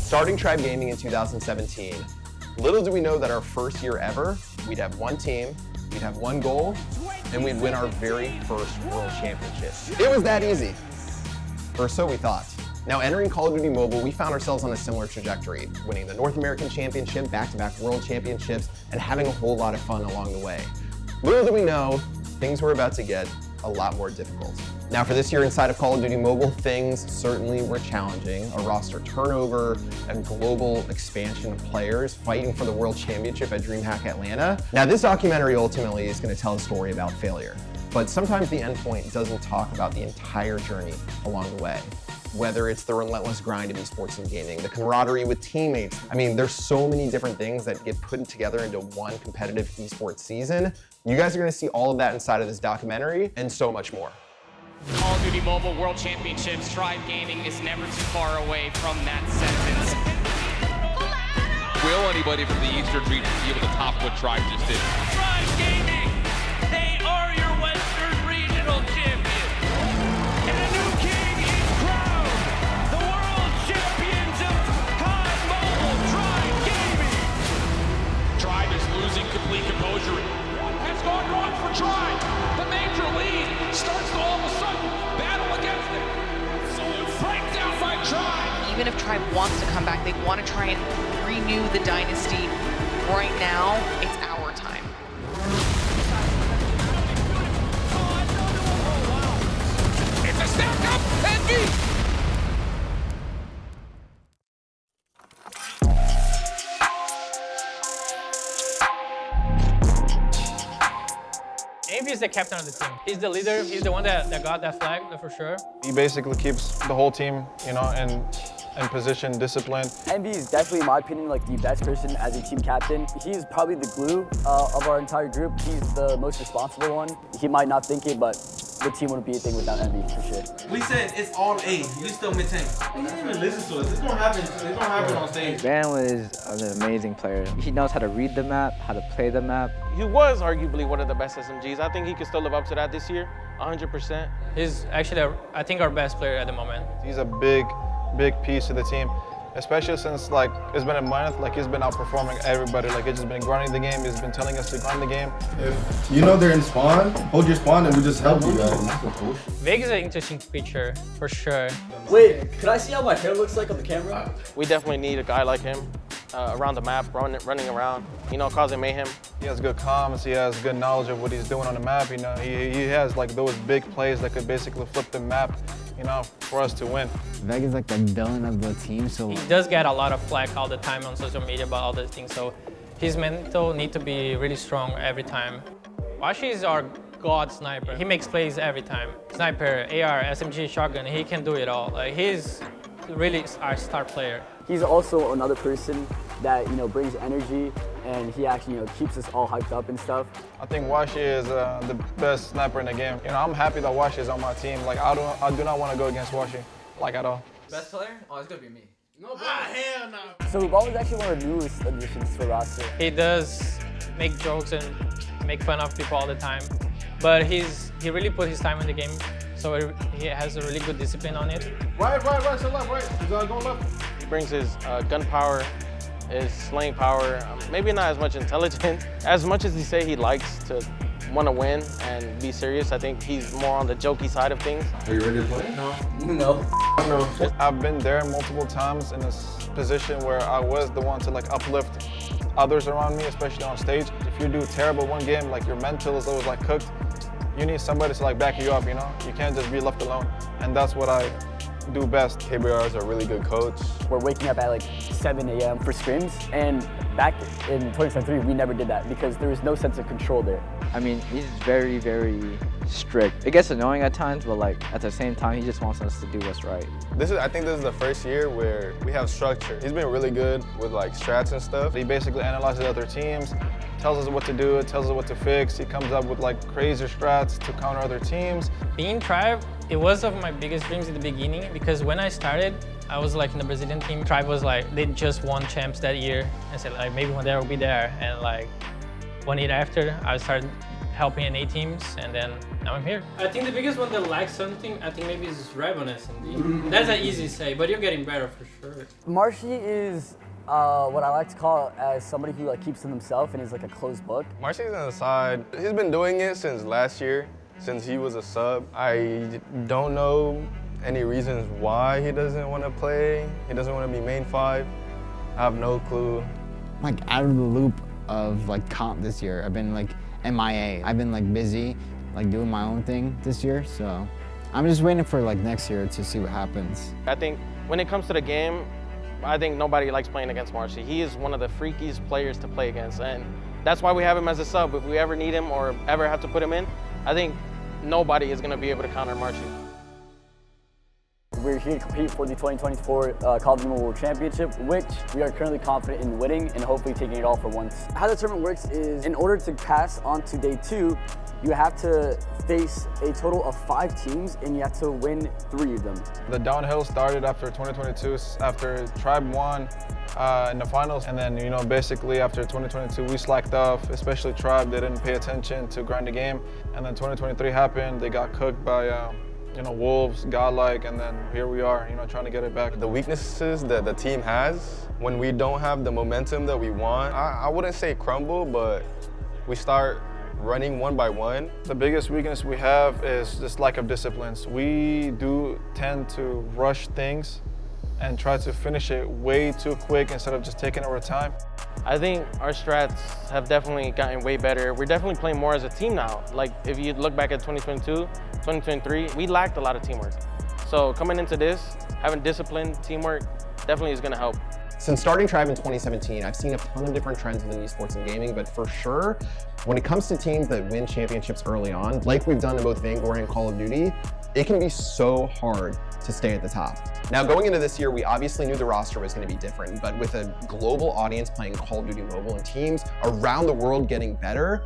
Starting Tribe Gaming in 2017, little did we know that our first year ever, we'd have one team, we'd have one goal, and we'd win our very first World Championship. It was that easy, or so we thought. Now, entering Call of Duty Mobile, we found ourselves on a similar trajectory, winning the North American Championship, back-to-back World Championships, and having a whole lot of fun along the way. Little did we know, things were about to get a lot more difficult. Now, for this year inside of Call of Duty Mobile, things certainly were challenging. A roster turnover, a global expansion of players fighting for the World Championship at DreamHack Atlanta. Now, this documentary ultimately is going to tell a story about failure, but sometimes the endpoint doesn't talk about the entire journey along the way. Whether it's the relentless grind of esports and gaming, the camaraderie with teammates. I mean, there's so many different things that get put together into one competitive esports season. You guys are gonna see all of that inside of this documentary and so much more. Call of Duty Mobile World Championships, Tribe Gaming is never too far away from that sentence. Will anybody from the Eastern region be able to top what Tribe just did? Tribe Gaming, they are your Western Regional champions. And a new king is crowned, the world champions of COD Mobile, Tribe Gaming. Tribe is losing complete composure. Has gone wrong for Tribe. The major lead starts to all of a sudden battle against it. Absolute breakdown by Tribe. Even if Tribe wants to come back, they want to try and renew the dynasty. Right now, it's our time. It's a stack up and deep. Envy is the captain of the team. He's the leader. He's the one that got that flag, for sure. He basically keeps the whole team, you know, in position, disciplined. Envy is definitely, in my opinion, like the best person as a team captain. He's probably the glue of our entire group. He's the most responsible one. He might not think it, but the team wouldn't be a thing without Envy, for sure. We said it's all A. You still maintain. He didn't even listen to us. It's gonna happen. It's gonna happen on stage. Van is an amazing player. He knows how to read the map, how to play the map. He was arguably one of the best SMGs. I think he can still live up to that this year, 100%. He's actually, I think, our best player at the moment. He's a big piece of the team, especially since like it's been a month. Like he's been outperforming everybody. Like he's just been grinding the game. He's been telling us to grind the game. If you know they're in spawn, hold your spawn and we just help you guys. Vig is an interesting feature, for sure. Wait, could I see how my hair looks like on the camera? We definitely need a guy like him around the map, running around, you know, causing mayhem. He has good comms. He has good knowledge of what he's doing on the map. You know, he has like those big plays that could basically flip the map, you know, for us to win. Veg is like the villain of the team, so... He does get a lot of flack all the time on social media about all these things, so his mental need to be really strong every time. Washy is our god sniper. He makes plays every time. Sniper, AR, SMG, shotgun, he can do it all. Like, he's really our star player. He's also another person that, you know, brings energy, and he actually, you know, keeps us all hyped up and stuff. I think Washy is the best sniper in the game. You know, I'm happy that Washy is on my team. Like, I do not want to go against Washy, like, at all. Best player? Oh, it's gonna be me. No, bro. Hell no. So Rebalo is actually one of the newest additions to the roster. He does make jokes and make fun of people all the time, but he really put his time in the game, so he has a really good discipline on it. Right, so left, right. He's going left. He brings his gun power, his slaying power, maybe not as much intelligence. As much as he say he likes to want to win and be serious, I think he's more on the jokey side of things. Are you ready to play? No. I've been there multiple times in this position where I was the one to like uplift others around me, especially on stage. If you do terrible one game, like your mental is always like cooked, you need somebody to like back you up, you know? You can't just be left alone. And that's what I do best. KBR is a really good coach. We're waking up at like 7 a.m. for scrims, and back in 2023, we never did that because there was no sense of control there. I mean, he's very, very strict. It gets annoying at times, but like at the same time, he just wants us to do what's right. I think this is the first year where we have structure. He's been really good with like strats and stuff. He basically analyzes other teams, tells us what to do, tells us what to fix. He comes up with like crazy strats to counter other teams. Being Tribe, it was of my biggest dreams in the beginning because when I started, I was like in the Brazilian team. Tribe was like, they just won champs that year. I said like, maybe one day I'll be there. And like 1 year after, I started helping in A teams, and then now I'm here. I think the biggest one that lacks something, I think maybe is readiness indeed. That's an easy say, but you're getting better for sure. Marshy is what I like to call as somebody who like keeps to himself and is like a closed book. Marshy's on the side. He's been doing it since last year, since he was a sub. I don't know any reasons why he doesn't want to play. He doesn't want to be main 5. I have no clue. Like out of the loop of like comp this year. I've been like MIA. I've been like busy, like doing my own thing this year. So I'm just waiting for like next year to see what happens. I think when it comes to the game, I think nobody likes playing against Marshy. He is one of the freakiest players to play against, and that's why we have him as a sub. If we ever need him or ever have to put him in, I think nobody is going to be able to counter Marshy. We're here to compete for the 2024 CODM World Championship, which we are currently confident in winning and hopefully taking it all for once. How the tournament works is, in order to pass on to day 2, you have to face a total of 5 teams and you have to win 3 of them. The downhill started after 2022, after Tribe won in the finals, and then basically after 2022 we slacked off, especially Tribe. They didn't pay attention to grind the game, and then 2023 happened. They got cooked by Wolves, Godlike, and then here we are, trying to get it back. The weaknesses that the team has, when we don't have the momentum that we want, I wouldn't say crumble, but we start running one by one. The biggest weakness we have is just lack of disciplines. We do tend to rush things and try to finish it way too quick instead of just taking our time. I think our strats have definitely gotten way better. We're definitely playing more as a team now. Like if you look back at 2022, 2023, we lacked a lot of teamwork. So coming into this, having discipline, teamwork, definitely is gonna help. Since starting Tribe in 2017, I've seen a ton of different trends within esports and gaming, but for sure, when it comes to teams that win championships early on, like we've done in both Vanguard and Call of Duty, it can be so hard to stay at the top. Now, going into this year, we obviously knew the roster was going to be different, but with a global audience playing Call of Duty Mobile and teams around the world getting better,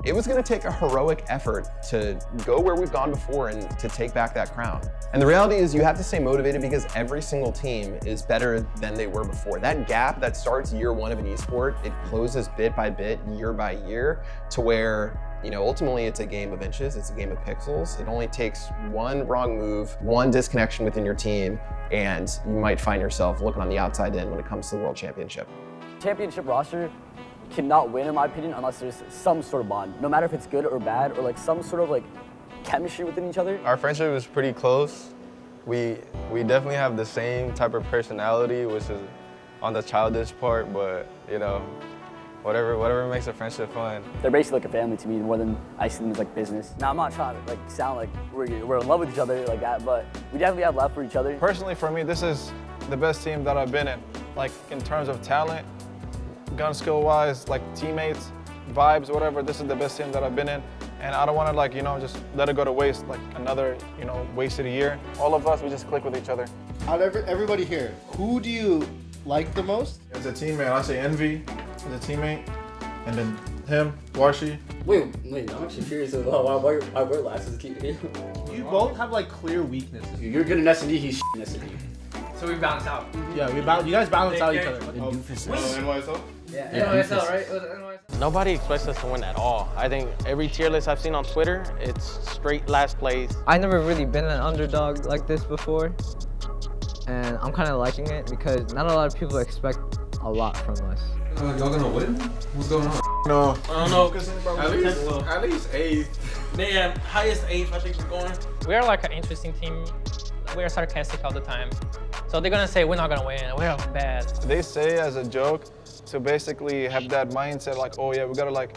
it was going to take a heroic effort to go where we've gone before and to take back that crown. And the reality is you have to stay motivated because every single team is better than they were before. That gap that starts year 1 of an esport, it closes bit by bit, year by year, to where ultimately it's a game of inches, it's a game of pixels. It only takes one wrong move, one disconnection within your team, and you might find yourself looking on the outside in when it comes to the World Championship. Championship roster cannot win, in my opinion, unless there's some sort of bond. No matter if it's good or bad, or like some sort of like chemistry within each other. Our friendship is pretty close. We definitely have the same type of personality, which is on the childish part, but whatever makes a friendship fun. They're basically like a family to me more than I see them as like business. Now I'm not trying to like sound like we're in love with each other like that, but we definitely have love for each other. Personally, for me, this is the best team that I've been in. Like in terms of talent, gun skill wise, like teammates, vibes, whatever, this is the best team that I've been in. And I don't want to just let it go to waste, like another, wasted a year. All of us, we just click with each other. Out of everybody here, who do you like the most? As a teammate, I say Envy as a teammate, and then him, Washy. Wait, I'm actually curious about why we're last as a team. You both have like clear weaknesses. You're good in S&D, he's in S&D. So we bounce out. Yeah, you guys balance out each other. NYSL? Yeah, NYSL, right? It was NYSL. Nobody expects us to win at all. I think every tier list I've seen on Twitter, it's straight last place. I never really been an underdog like this before, and I'm kind of liking it because not a lot of people expect a lot from us. Y'all gonna win? What's going on? No. I don't know. At least 8th. Man, highest 8th I think we're going. We are like an interesting team. We are sarcastic all the time. So they're gonna say we're not gonna win, we're bad. They say as a joke to basically have that mindset like, oh yeah, we gotta like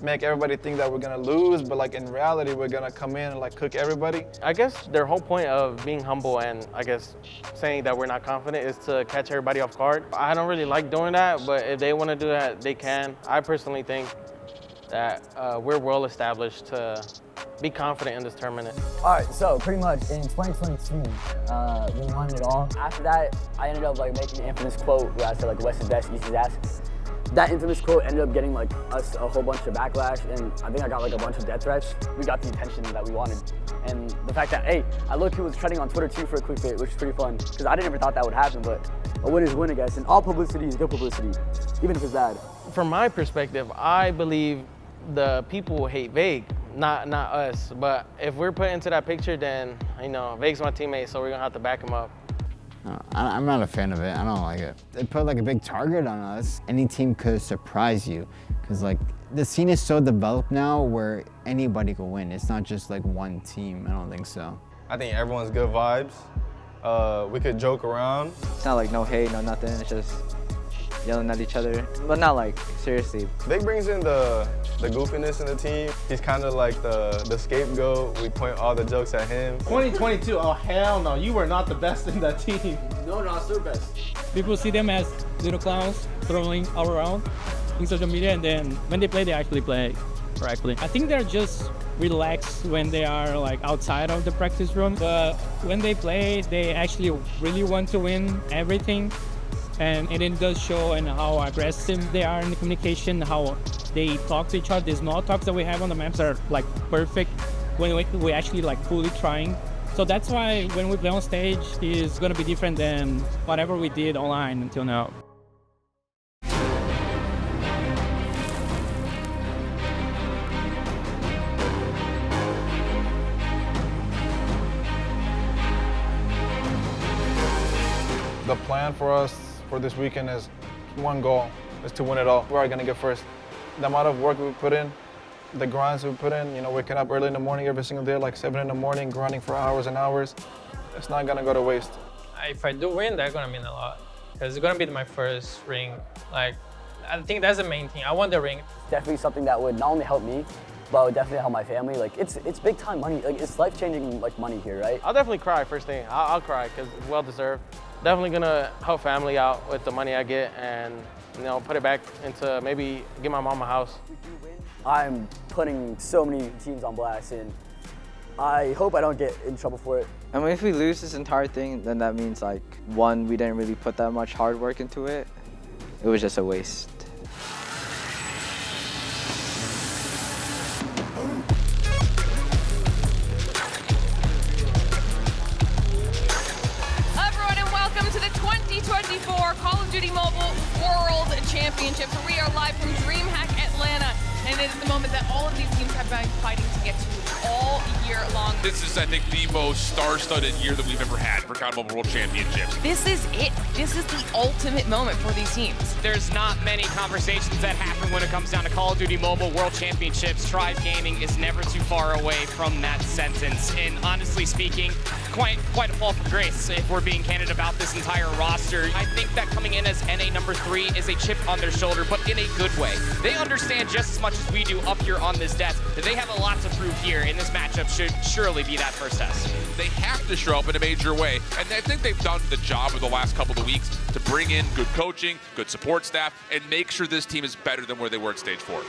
make everybody think that we're gonna lose, but like in reality, we're gonna come in and like cook everybody. I guess their whole point of being humble and I guess saying that we're not confident is to catch everybody off guard. I don't really like doing that, but if they wanna do that, they can. I personally think that we're well established to be confident in this tournament. All right, so pretty much in 2022, we won it all. After that, I ended up like making an infamous quote where I said like West is best, East is ass. That infamous quote ended up getting like us a whole bunch of backlash, and I think I got like a bunch of death threats. We got the attention that we wanted. And the fact that, hey, I look who was trending on Twitter too for a quick bit, which is pretty fun, because I didn't ever thought that would happen, but a win is a win, I guess, and all publicity is good publicity, even if it's bad. From my perspective, I believe the people hate Vague, not us. But if we're put into that picture, then, you know, Vague's my teammate, so we're going to have to back him up. I'm not a fan of it. I don't like it. They put like a big target on us. Any team could surprise you because like the scene is so developed now where anybody could win. It's not just like one team. I don't think so. I think everyone's good vibes. We could joke around. It's not like no hate, no nothing. It's just yelling at each other, but not like seriously. Big brings in the goofiness in the team. He's kind of like the scapegoat. We point all the jokes at him. 2022, oh hell no, you were not the best in that team. No, not the best. People see them as little clowns throwing all around in social media, and then when they play, they actually play correctly. I think they're just relaxed when they are like outside of the practice room, but when they play, they actually really want to win everything. And it does show in how aggressive they are in the communication, how they talk to each other. The small talks that we have on the maps are like perfect when we actually like fully trying. So that's why when we play on stage, it's gonna be different than whatever we did online until now. The plan for us for this weekend is one goal, is to win it all. We're gonna get first. The amount of work we put in, the grinds we put in, you know, waking up early in the morning every single day, like 7 in the morning, grinding for hours and hours, it's not gonna go to waste. If I do win, that's gonna mean a lot. Because it's gonna be my first ring. Like, I think that's the main thing. I want the ring. Definitely something that would not only help me, but would definitely help my family. Like, it's big time money. Like, it's life-changing like money here, right? I'll definitely cry first thing. I'll cry because it's well-deserved. Definitely gonna help family out with the money I get and, you know, put it back into maybe get my mom a house. I'm putting so many teams on blast, and I hope I don't get in trouble for it. I mean, if we lose this entire thing, then that means like, one, we didn't really put that much hard work into it. It was just a waste. Everyone, and welcome to the 2024 Call of Duty Mobile World Championship. We are live from DreamHack Atlanta, and it is the moment that all of these teams have been fighting to get to all year long. This is, I think, the most star-studded year that we've ever had for COD Mobile World Championships. This is it. This is the ultimate moment for these teams. There's not many conversations that happen when it comes down to Call of Duty Mobile World Championships. Tribe Gaming is never too far away from that sentence. And honestly speaking, quite a fall from grace if we're being candid about this entire roster. I think that coming in as NA number 3 is a chip on their shoulder, but in a good way. They understand just as much as we do up here on this desk that they have a lot to prove here, and this matchup should surely be that first test. They have to show up in a major way, and I think they've done the job over the last couple of weeks to bring in good coaching, good support staff, and make sure this team is better than where they were at stage 4.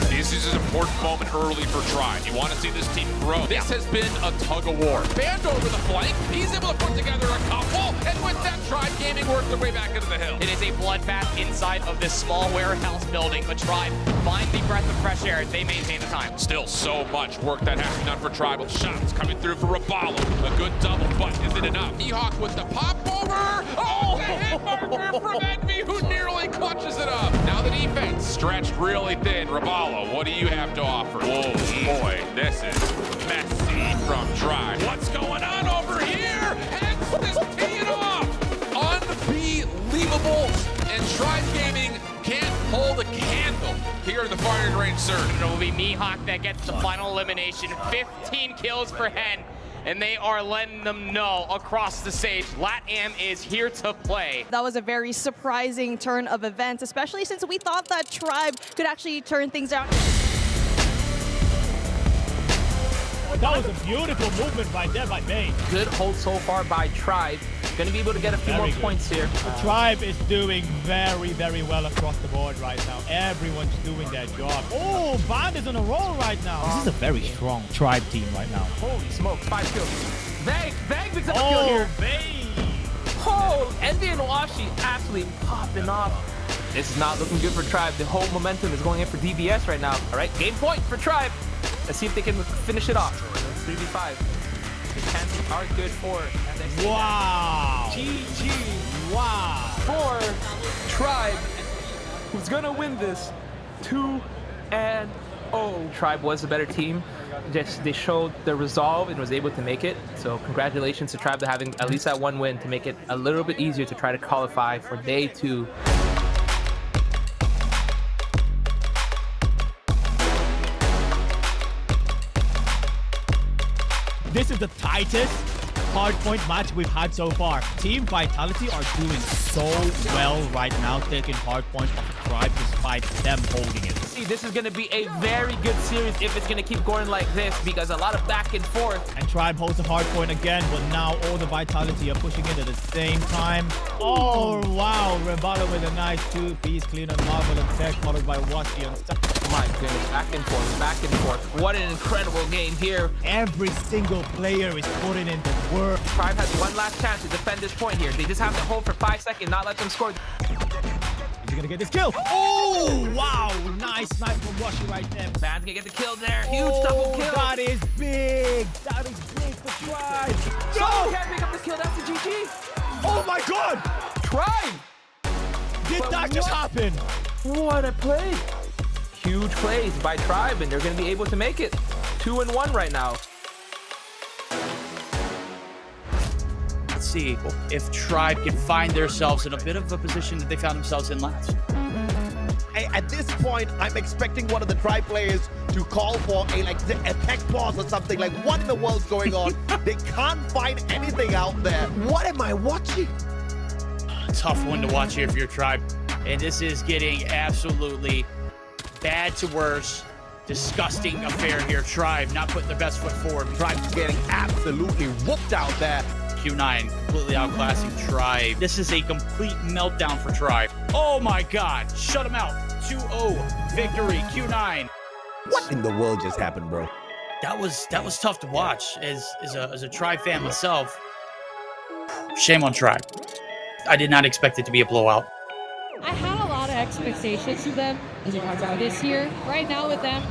This is an important moment early for Tribe. You want to see this team grow. This has been a tug of war. Band over the flank. He's able to put together a couple, and with that, Tribe Gaming worked their way back into the hill. It is a bloodbath inside of this small warehouse building, but Tribe find the breath of fresh air. They maintain the time. Still so much work that has to be done for Tribal. Shots coming through for Rebalo. A good double, but is it enough? E-Hawk with the pop over. Oh, the hit marker from Envy, who nearly clutches it up. Now the defense stretched really thin. Rebalo, what do you have to offer? Whoa, boy, this is messy from Tribe. What's going on over here? Hence this teeing off. Unbelievable. And Tribe Gaming can't hold a candle here in the firing range, sir. It will be Mihawk that gets the final elimination. 15 kills for Hen, and they are letting them know across the stage, LatAm is here to play. That was a very surprising turn of events, especially since we thought that Tribe could actually turn things out. That was a beautiful movement by May. Good hold so far by Tribe. Going to be able to get a few more points here. The Tribe is doing very, very well across the board right now. Everyone's doing their job. Oh, Bond is on a roll right now. This is a very strong Tribe team right now. Holy smoke, 5 kills. Vag picks up a kill here. Oh, Envy and Washy absolutely popping off. This is not looking good for Tribe. The whole momentum is going in for DBS right now. All right, game point for Tribe. Let's see if they can finish it off. 3v5. The chances are good for. Wow. GG. Wow. For Tribe, who's gonna win this 2-0. Tribe was a better team. They showed the resolve and was able to make it. So congratulations to Tribe to having at least that one win to make it a little bit easier to try to qualify for day 2. This is the tightest hardpoint match we've had so far. Team Vitality are doing so well right now, taking hardpoint off Tribe despite them holding it. See, this is going to be a very good series if it's going to keep going like this, because a lot of back and forth. And Tribe holds the hardpoint again, but now all the Vitality are pushing it at the same time. Oh, wow. Rebalo with a nice 2-piece clean on Marvel and Tech, followed by Washy on My goodness, back and forth, back and forth. What an incredible game here. Every single player is putting in the work. Tribe has one last chance to defend this point here. They just have to hold for 5 seconds, not let them score. Is he gonna get this kill? Oh, wow. Nice snipe from Washy right there. Man's gonna get the kill there. Huge double kill. That is big. That is big for Tribe. No! Can't pick up the kill. That's the GG. Oh my God. Tribe. Did that just happen? What a play. Huge plays by Tribe, and they're going to be able to make it 2-1 right now. Let's see if Tribe can find themselves in a bit of a position that they found themselves in last. At this point, I'm expecting one of the Tribe players to call for a tech pause or something. Like, what in the world's going on? They can't find anything out there. What am I watching? Tough one to watch here for your Tribe. And this is getting absolutely bad to worse. Disgusting affair here. Tribe not putting their best foot forward. Tribe's getting absolutely whooped out there. Q9 completely outclassing Tribe. This is a complete meltdown for Tribe. Oh my God, shut him out. 2-0 victory, Q9. What in the world just happened, bro? That was tough to watch as a Tribe fan myself. Shame on Tribe. I did not expect it to be a blowout. I had a lot of expectations of them this year. Right now with them,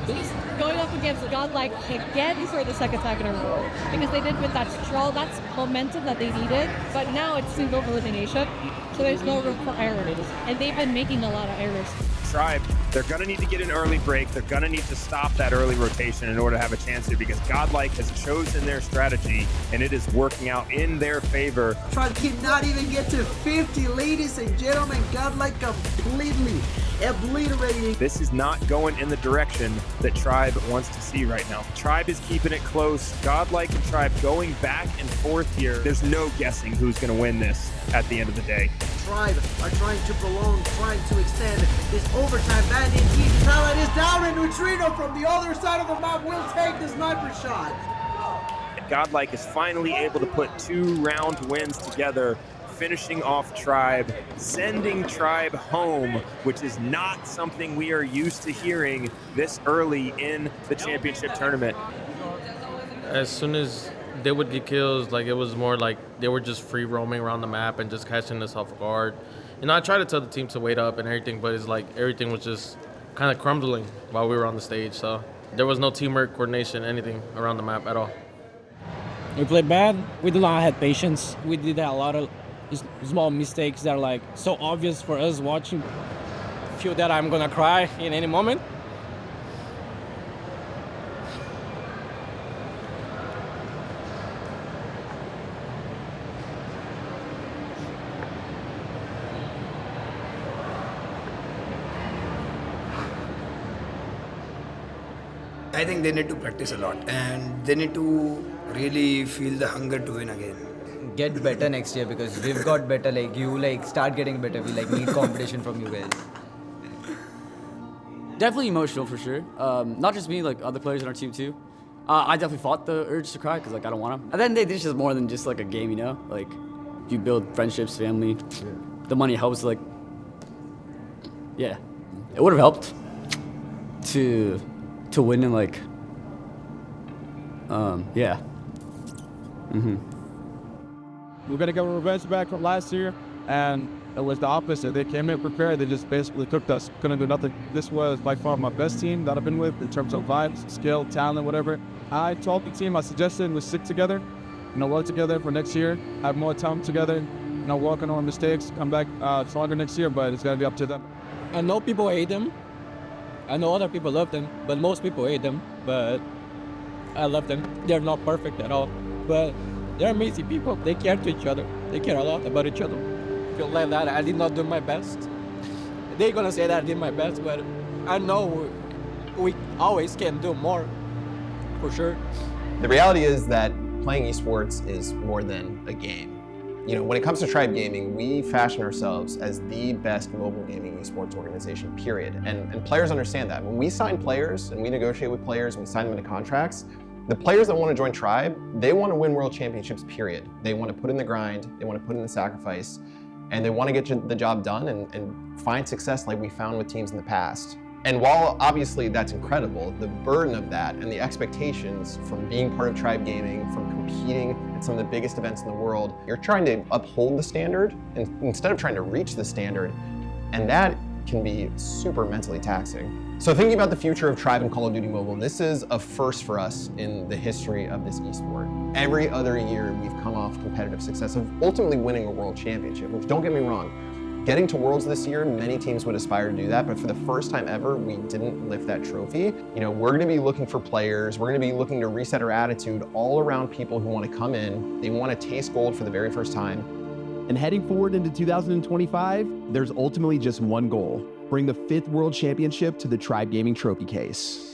going up against Godlike again for the second time in a row. Because they did with that control, that's momentum that they needed. But now it's single elimination, so there's no room for errors. And they've been making a lot of errors. Tribe, they're going to need to get an early break. They're going to need to stop that early rotation in order to have a chance here, because Godlike has chosen their strategy and it is working out in their favor. Tribe cannot even get to 50, ladies and gentlemen. Godlike completely obliterating. This is not going in the direction that Tribe wants to see right now. Tribe is keeping it close. Godlike and Tribe going back and forth here. There's no guessing who's going to win this at the end of the day. Tribe are trying to prolong, trying to extend this overtime. Bandit team talent is down, and Neutrino from the other side of the map will take the sniper shot. Godlike is finally able to put 2-round wins together, finishing off Tribe, sending Tribe home, which is not something we are used to hearing this early in the championship tournament. As soon as they would get kills, like it was more like they were just free roaming around the map and just catching us off guard. You know, I tried to tell the team to wait up and everything, but it's like everything was just kind of crumbling while we were on the stage. So there was no teamwork, coordination, anything around the map at all. We played bad. We did not have patience. We did a lot of small mistakes that are like so obvious for us watching. Feel that I'm gonna cry in any moment. I think they need to practice a lot and they need to really feel the hunger to win again. Get better next year, because we've got better. Like you, start getting better. We need competition from you guys. Definitely emotional for sure. Not just me, other players on our team too. I definitely fought the urge to cry because I don't want to. At the end of the day, this is just more than just a game, you know. You build friendships, family. Yeah. The money helps. Yeah, it would have helped to win and yeah. We're gonna get revenge back from last year, and it was the opposite. They came in prepared. They just basically cooked us. Couldn't do nothing. This was by far my best team that I've been with in terms of vibes, skill, talent, whatever. I told the team, I suggested we stick together, work together for next year, have more time together, working on mistakes, come back stronger next year, but it's going to be up to them. I know people hate them. I know other people love them, but most people hate them. But I love them. They're not perfect at all, but they're amazing people. They care to each other. They care a lot about each other. I feel like that I did not do my best. They're gonna say that I did my best, but I know we always can do more, for sure. The reality is that playing esports is more than a game. You know, when it comes to Tribe Gaming, we fashion ourselves as the best mobile gaming esports organization, period. And players understand that. When we sign players and we negotiate with players and we sign them into contracts, the players that want to join Tribe, they want to win world championships, period. They want to put in the grind, they want to put in the sacrifice, and they want to get the job done and find success like we found with teams in the past. And while obviously that's incredible, the burden of that and the expectations from being part of Tribe Gaming, from competing at some of the biggest events in the world, you're trying to uphold the standard instead of trying to reach the standard, and that can be super mentally taxing. So thinking about the future of Tribe and Call of Duty Mobile, this is a first for us in the history of this esport. Every other year we've come off competitive success of ultimately winning a world championship, which, don't get me wrong, getting to Worlds this year, many teams would aspire to do that, but for the first time ever, we didn't lift that trophy. You know, we're gonna be looking for players, we're gonna be looking to reset our attitude all around people who wanna come in, they wanna taste gold for the very first time. And heading forward into 2025, there's ultimately just one goal: bring the 5th World Championship to the Tribe Gaming Trophy case.